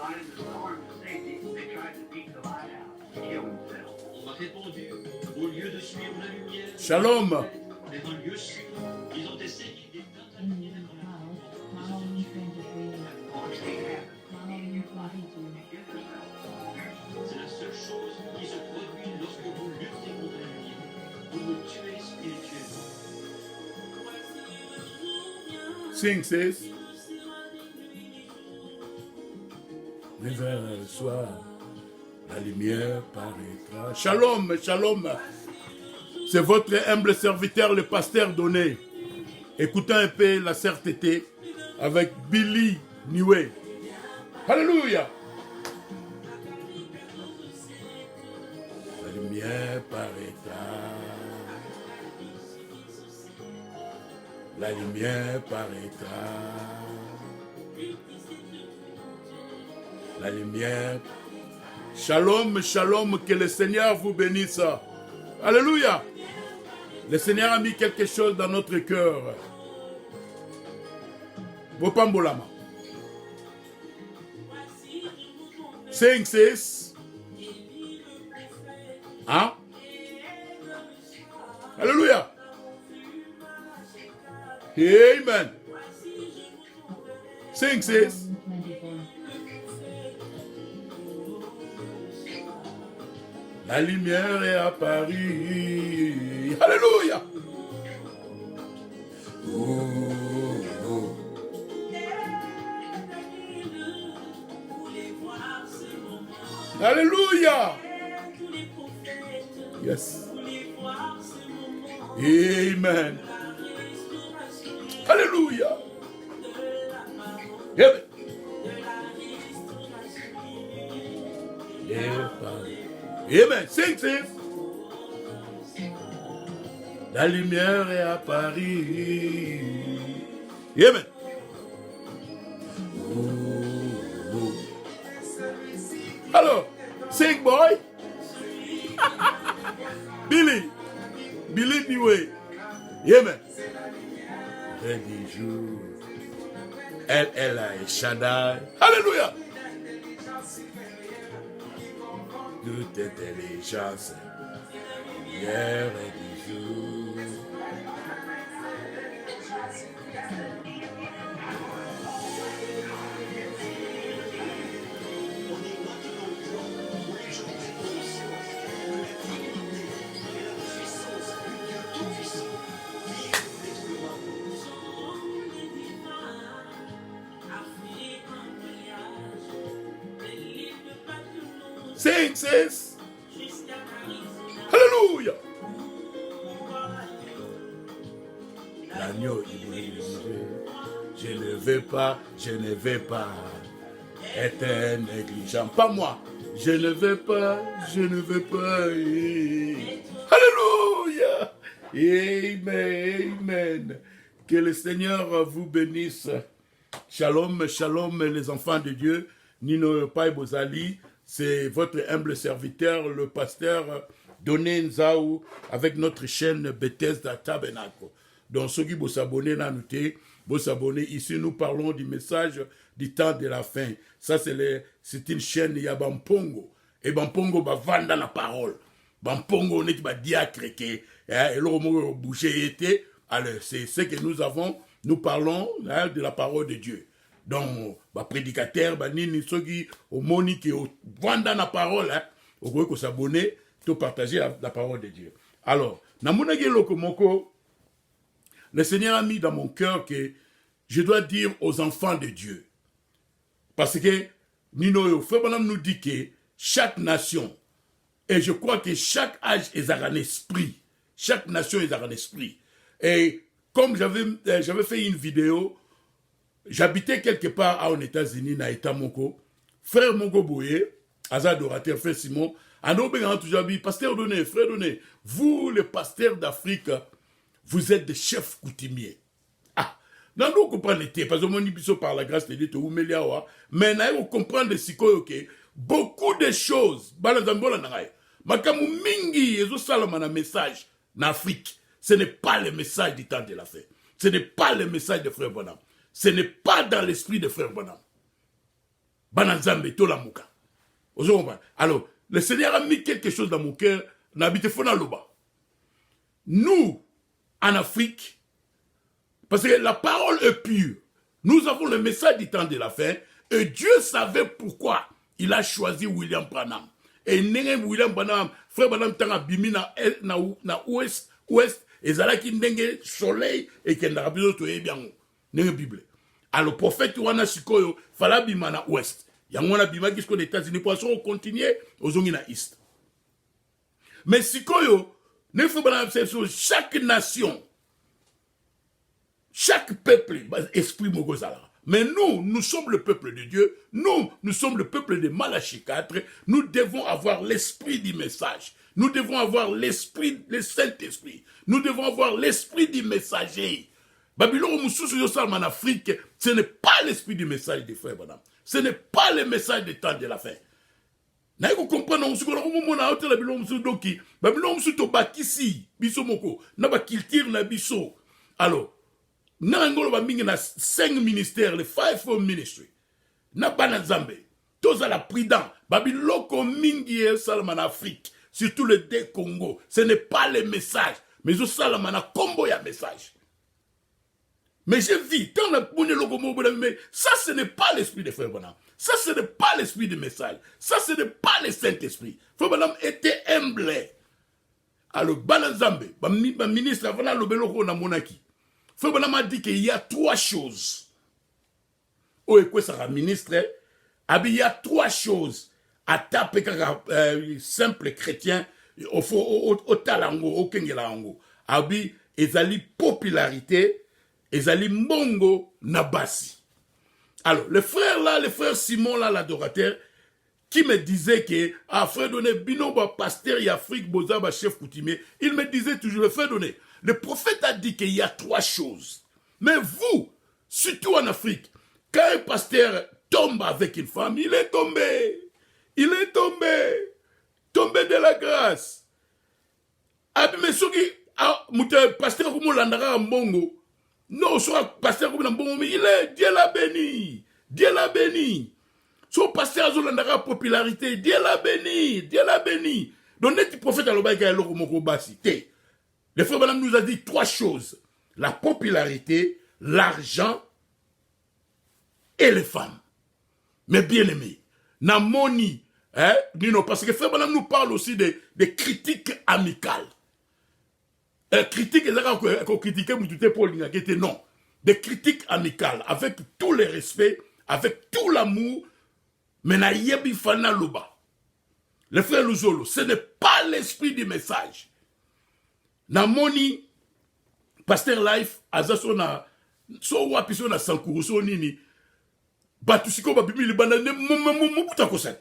On m'a répondu, au lieu de suivre la lumière, Shalom. mais dans le lieu suivant, ils ont essayé C'est la seule chose qui se produit lorsque vous luttez contre la lumière. Vous vous tuez spirituellement. Sing, sis. Mais vers le soir, la lumière paraîtra. Shalom, shalom. C'est votre humble serviteur, le pasteur Donné. Écoutez un peu la certitude avec Billy Niwe. Alléluia. La lumière paraîtra. La lumière paraîtra. La lumière. Shalom, shalom, que le Seigneur vous bénisse. Alléluia. Le Seigneur a mis quelque chose dans notre cœur. Bopambolama. 5, 6. Hein? Alléluia. Amen. 5, 6. La lumière est à Paris. Alléluia. Oh, oh. Alléluia. Yes. Amen. Alléluia. Amen. Amen. Sing, sing. La lumière est à Paris. Amen. Oh, oh. Alors, sing boy. Billy. Billy Niwe. Amen. Des jours. Elle est Shaddai. Alléluia. Toute intelligence. Hier et du jour. Sing, sis. Alléluia. L'agneau, je ne vais pas être négligent. Pas moi. Je ne vais pas. Alléluia. Amen, amen. Que le Seigneur vous bénisse. Shalom, shalom, les enfants de Dieu. Nino Pai Bozali. C'est votre humble serviteur, le pasteur Donné Nzaou, avec notre chaîne Bethesda Tabernacle. Donc, ceux qui vont s'abonner, ici, nous parlons du message du temps de la fin. Ça, c'est une chaîne, il y a Bampongo. Et Bampongo va vendre la parole. Bampongo, on est qui va diacre, et l'homme boucher était. Alors, c'est ce que nous avons. Nous parlons de la parole de Dieu. Donc, prédicateur, nini soki au monique au vendre la parole, au gros que s'abonner, tout partager la parole de Dieu. Alors, namunage lokomoko, le Seigneur a mis dans mon cœur que je dois dire aux enfants de Dieu, parce que Nino Frère nous dit que chaque nation, et je crois que chaque âge est un esprit, chaque nation est un esprit. Et comme j'avais fait une vidéo. J'habitais quelque part aux États-Unis, dans l'État Moko. Frère Moko Boye, Azad orateur, frère Simon, à nous, toujours dit, pasteur Donné, frère Donné, vous, les pasteurs d'Afrique, vous êtes des chefs coutumiers. Ah, non, nous comprenons, parce que nous sommes par la grâce de Dieu, mais nous comprenons que beaucoup de choses, Makamu Mingi, et Salamana message, en Afrique, ce n'est pas le message du temps de la fin. Ce n'est pas le message de frère Bonham. Ce n'est pas dans l'esprit de frère Bonham. Bananzambe, to la mouka. Alors, le Seigneur a mis quelque chose dans mon cœur, n'habite fona loba. Nous, en Afrique, parce que la parole est pure, nous avons le message du temps de la fin, et Dieu savait pourquoi il a choisi William Branham. Et William Branham, frère Branham, tanga bimi na ouest, et zalaki ndenge soleil, et qu'il n'a pas besoin de bien, nenge Bible. Alors, le prophète wana sikoyo, fala bima na ouest. Yangwana bima kisko les États-Unis, pour continuer aux zongi na east. Mais sikoyo, ne faut pas chaque nation, chaque peuple, esprit mogozala. Mais nous sommes le peuple de Dieu, nous sommes le peuple de Malachie 4, nous devons avoir l'esprit du message, nous devons avoir l'esprit, le Saint-Esprit, nous devons avoir l'esprit du messager. Babylone en Afrique, ce n'est pas l'esprit du message des frères, madame. Ce n'est pas le message du temps de la fin. Vous comprenez, vous alors, Nangolo ba mingi na 5 ministères, les 5 ministries. Na banazambe. Tous à la prudent. Babiloko mingi e salama en Afrique. Surtout le deux Congo. Ce n'est pas le message. Mais au salama na combo ya message. Mais je vis, tant la poune logo mais ça ce n'est pas l'esprit de Frère Branham. Ça ce n'est pas l'esprit du message. Ça ce n'est pas le Saint-Esprit. Frère Branham était humble. Alors, banazambe, ba ministre avant la lobeloko na monaki. Frère Branham a dit qu'il y a 3 choses. Oh, et quoi ça, ministre? Il y a 3 choses à taper quand simple chrétien, au talango, au kengelango. Abi, ezali popularité, ezali mongo nabasi. Alors, le frère Simon là, l'adorateur, qui me disait que, frère Donné, binoba pasteur y Afrique, bozaba chef coutumier, il me disait toujours, le frère Donné, le prophète a dit qu'il y a 3 choses. Mais vous, surtout en Afrique, quand un pasteur tombe avec une femme, il est tombé. Il est tombé. Tombé de la grâce. Mais ce qui, pasteur comme l'andara mbongo, non, soit pasteur comme mbongo, mais il est, Dieu l'a béni. Dieu l'a béni. Son pasteur a l'andara popularité, Dieu l'a béni. Dieu l'a béni. Donc, le prophète a l'obéi qu'il y a l'oromoko basi. Le frère Branham nous a dit 3 choses. La popularité, l'argent et les femmes. Mais bien aimés, Namoni, parce que frère Branham nous parle aussi de critiques amicales. Critiques, qu'on critiquait, non. Des critiques amicales, avec tout le respect, avec tout l'amour, mais na yebi fana loba. Le frère Luzolo, ce n'est pas l'esprit du message. Namoni, Pasteur Life, azaso na so wapiso na sankuru so nini batusiko babimi libanda ne mubuta kosa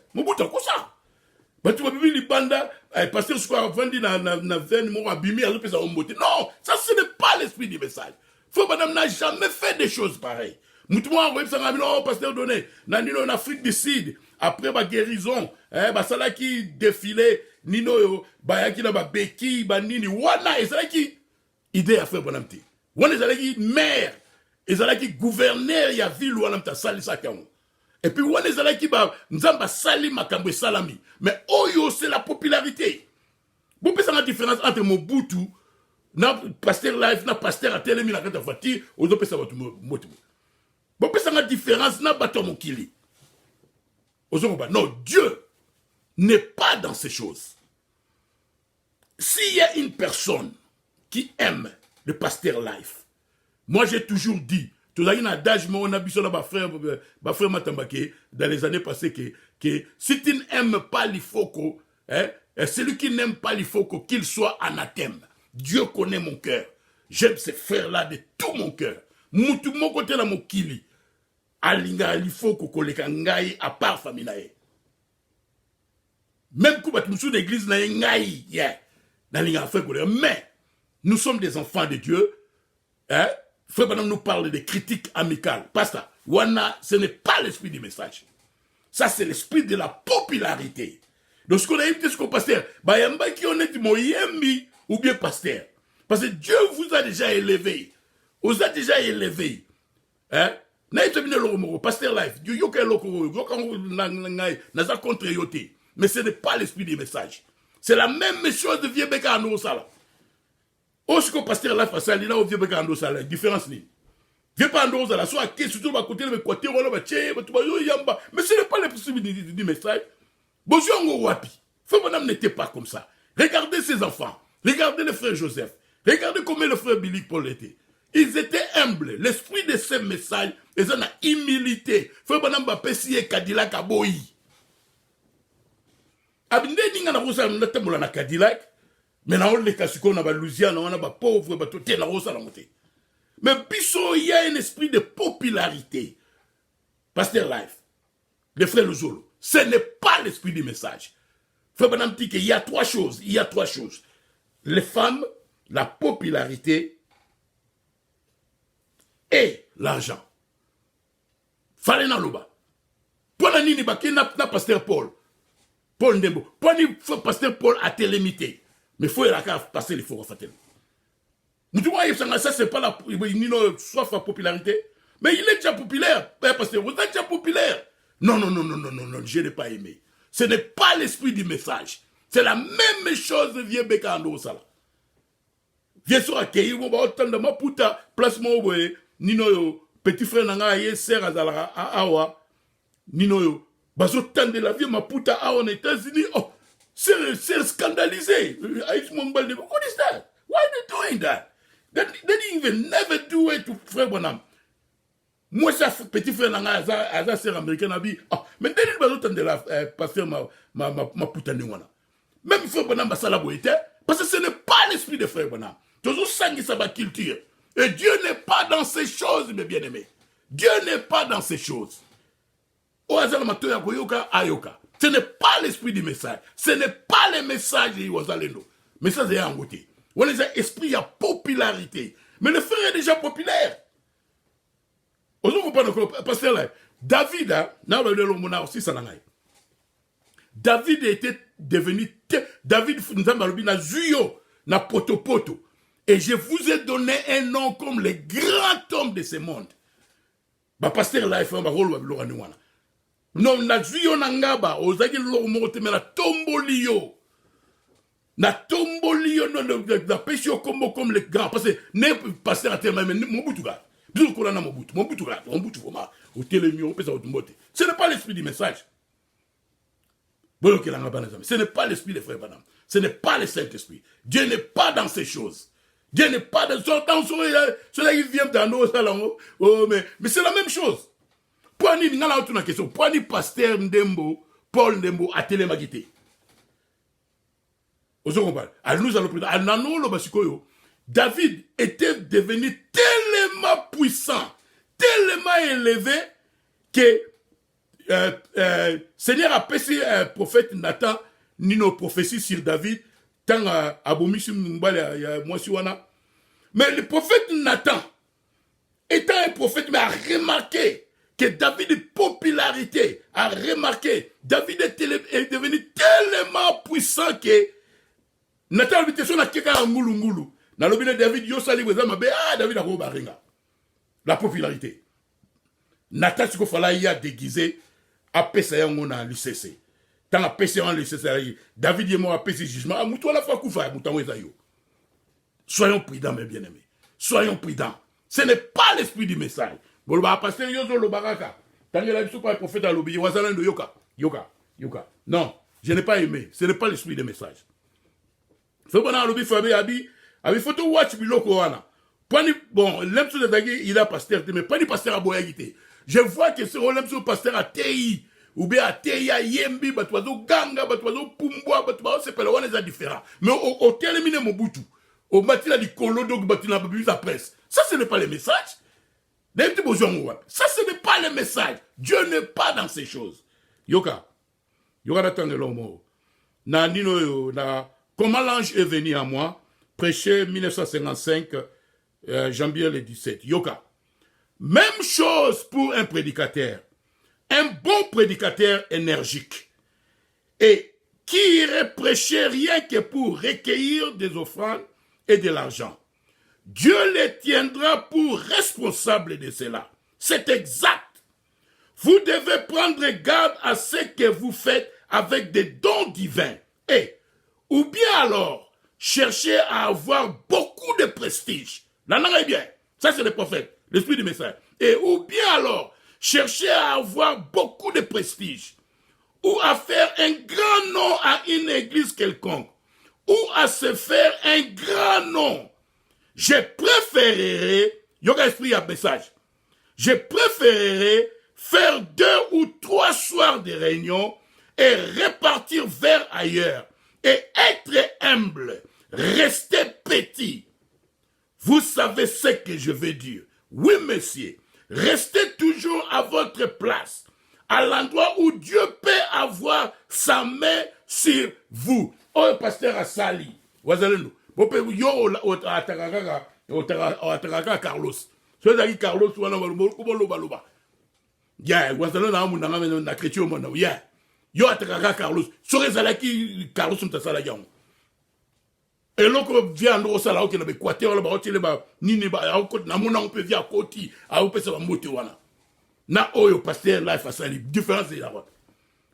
batu babimi libanda pasteur siko vandi na veine mo abimi azo pesa ombote. Non, ça ce n'est pas l'esprit du message. Frère Branham n'a jamais fait des choses pareilles. Mutumo web sanga non pasteur Donné na nino en Afrique du Sud après ba guérison basala ki défilé nino yo bayaki na ba beki ba nini wana ezala ki idée à Frère Branham te. Wana ezala ki maire ezala ki gouverneur ya ville wana mta salisa kango. Et puis wana ezala ki ba nzamba sali makambo salami. Mais oyo c'est la popularité. Vous pensez la différence entre Mobutu na pasteur life na pasteur atelemi na kata voiture ozo pesa batu motu. Vous pensez la différence na bato mokili. Non, Dieu n'est pas dans ces choses. S'il y a une personne qui aime le pasteur life, moi j'ai toujours dit, tout à l'heure, on a vu sur ma frère Matambake, dans les années passées, que si tu n'aimes pas l'ifoko, celui qui n'aime pas l'ifoko, qu'il soit anathème. Dieu connaît mon cœur. J'aime ces frères-là de tout mon cœur. Moutou mon côté là, mon kili. Alinga l'ifoko, koleka ngai, à part famille. Même quand tu es d'église, ngai, mais nous sommes des enfants de Dieu. Frère Branham nous parle de critiques amicales. Pasteur, wana, ce n'est pas l'esprit du message. Ça, c'est l'esprit de la popularité. Donc, ce qu'on a dit, ce qu'on pasteur, bayamba qui on est moyembi ou bien pasteur. Parce que Dieu vous a déjà élevé. Vous a déjà élevé. Pasteur Life, contre yoté. Mais ce n'est pas l'esprit du message. C'est la même chose de vieux beka ando sala. Osko Pasteur Life ça là au vieux beka ando sala, différence ni. Vieux pas ando sala, soit que surtout va côté le côté wala ba tché, ba tuba yo yamba. Mais ce n'est pas l'esprit du message. Bojongo wapi. Faut madame n'était pas comme ça. Regardez ses enfants. Regardez le frère Joseph. Regardez comment le frère Billy Paul était. Ils étaient humbles. L'esprit de ces messages, ils ont la humilité. Frère madame ba pesi e Cadillac aboyi. Abinde ninga na rosa na tembola na Cadillac. Mais na on les kasiko na ba Louisiane, on a ba pauvre ba toté na rosa na moté. Mais biso il y a un esprit de popularité. Pasteur Life. Le frère Lozolo. Ce n'est pas l'esprit du message. Frère Banam dit qu'il y a trois choses. Il y a trois choses. Les femmes, la popularité et l'argent. Fallait na loba. Pour la nini ba na pasteur Paul. Paul Ndembo. Pour ni pasteur Paul a été limité. Mais faut la passer les faut fatel. Nous voyez ça c'est pas la nino soif à popularité. Mais il est déjà populaire. Pasteur, vous êtes déjà populaire. Non, je n'ai pas aimé. Ce n'est pas l'esprit du message. C'est la même chose de vieux beka ando sala. Vieux sur accueilli, on va autant de ma puta, placement, nino yo, petit frère nanga ye, sœur azala awa, nino yo, bazo tande la vie ma puta awa en États-Unis, oh, c'est scandalisé. What is that? Why are they doing that? They didn't even never do it to frère Bonham. Moi, ça, petit frère, Aza, sœur américaine, a dit, ah, mais dès que de la pasteur, ma putain de wana. Même frère Bonham, parce que ce n'est pas l'esprit de frère Bonham. Toujours sang ça va culture. Et Dieu n'est pas dans ces choses, mes bien-aimés. Dieu n'est pas dans ces choses. Ce n'est pas l'esprit du message. Ce n'est pas le message de Wazalendo. Mais ça, c'est un côté. On les a esprit à popularité. Mais le frère est déjà populaire. Pasteur là, David, David était devenu, David na zuyo, na poto. Et je vous ai donné un nom comme les grands hommes de ce monde. Pasteur là, il faut un rôle. Non, na zuyo na ngaba, ozaki lo mote me la tombolio. Na tombolio, na pêche comme les grands. Parce que, ne pasteur à terme, mais mon boutouga. Ce n'est pas l'esprit du message. Ce n'est pas l'esprit des frères Banam. Ce n'est pas le Saint-Esprit. Dieu n'est pas dans ces choses. Dieu n'est pas dans cela qui vient dans nos salons. Mais c'est la même chose. Pourquoi ni pasteur Ndembo, Paul Ndembo, a télémagité? Nous allons David était devenu tellement puissant, tellement élevé que Seigneur a passé un prophète Nathan, Nino prophétie sur David, tant à Abomisu Mbale, mais le prophète Nathan, étant un prophète, mais a remarqué que David est popularité, a remarqué, David est devenu tellement puissant que Nathan a dit que son akeka ngulu. Dans le bien David, David a baringa. La popularité. Nathan, ce qu'il fallait y a déguisé, a pessé en l'UCC. Tant a pessé en l'UCC, David et moi a pessé jugement. A moutou la fois koufa, moutou wezayo. Soyons prudents, mes bien-aimés. Soyons prudents. Ce n'est pas l'esprit du message. Bon, le pasteur Yozo le baraka. Tant que la pas le prophète à l'obéi, wazalan de yoka. Non, je n'ai pas aimé. Ce n'est pas l'esprit du message. Fait bon, l'obéi Fabé a dit, avec photo watch biloko wana. Bon, l'emso de Dagui, il a pasteur, mais pas du pasteur à Boyagité. Je vois que ce l'emso pasteur à TI, ou bien à TI, à Yembi, batouazo Ganga, batouazo Pumboa, batouazo, c'est pas le one, c'est différent. Mais au terminé Mobutu, au matin du Kolodo, batina babu la presse. Ça, ce n'est pas le message. Ça, ce n'est pas le message. Dieu n'est pas dans ces choses. Yoka d'attendre l'homme. Na nino, na, comment l'ange est venu à moi, prêché 1955, janvier le 17. Yoka. Même chose pour un prédicateur. Un bon prédicateur énergique. Et qui irait prêcher rien que pour recueillir des offrandes et de l'argent. Dieu les tiendra pour responsables de cela. C'est exact. Vous devez prendre garde à ce que vous faites avec des dons divins. Ou bien alors, chercher à avoir beaucoup de prestige. Là, bien. Ça, c'est le prophète, l'esprit du message. Ou bien alors, chercher à avoir beaucoup de prestige. Ou à faire un grand nom à une église quelconque. Ou à se faire un grand nom. Je préférerais, yoga esprit à message, je préférerais faire 2 ou 3 soirs de réunion et repartir vers ailleurs. Et être humble, rester petit. Vous savez ce que je veux dire. Oui, monsieur. Restez toujours à votre place, à l'endroit où Dieu peut avoir sa main sur vous. Oh, pasteur Asali. Wazalenu. Yo atakaka Carlos. Soki Carlos wana loba. Ya, wazalenu na munanga na chrétien mona. Ya. Yo atakaka Carlos. Soki zalaki Carlos mtasala yango. Et loko via ndo sala oke na Équateur ba otele ba nini ba akoti na mona on peut via koti a opesa ba moto wana. Na oyo pasteur life asali différence là.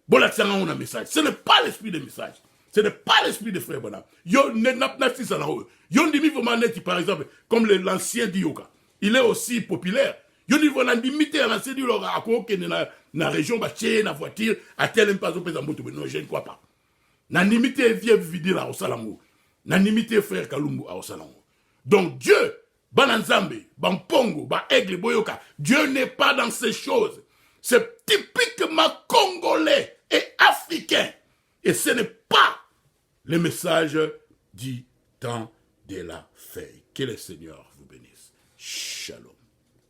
Bon là on a un message. Ce n'est pas l'esprit de message. Ce n'est pas l'esprit de frère Bonham. Yo n'a si ça là. Yo ndimi vraiment net par exemple comme l'ancien Dioka. Il est aussi populaire. Yo niveau na limité à l'ancien Dioka à ko na région ba tché na voiture à tel pas opesa moto non je ne crois pas. Na limité vie vidi là au salango. Na limité frère Kalumbu au salango. Donc Dieu Bananzambe, Bampongo, Ba Aigle Boyoka, Dieu n'est pas dans ces choses. C'est typiquement congolais et africain. Et ce n'est pas le message du temps de la feuille. Que le Seigneur vous bénisse. Shalom.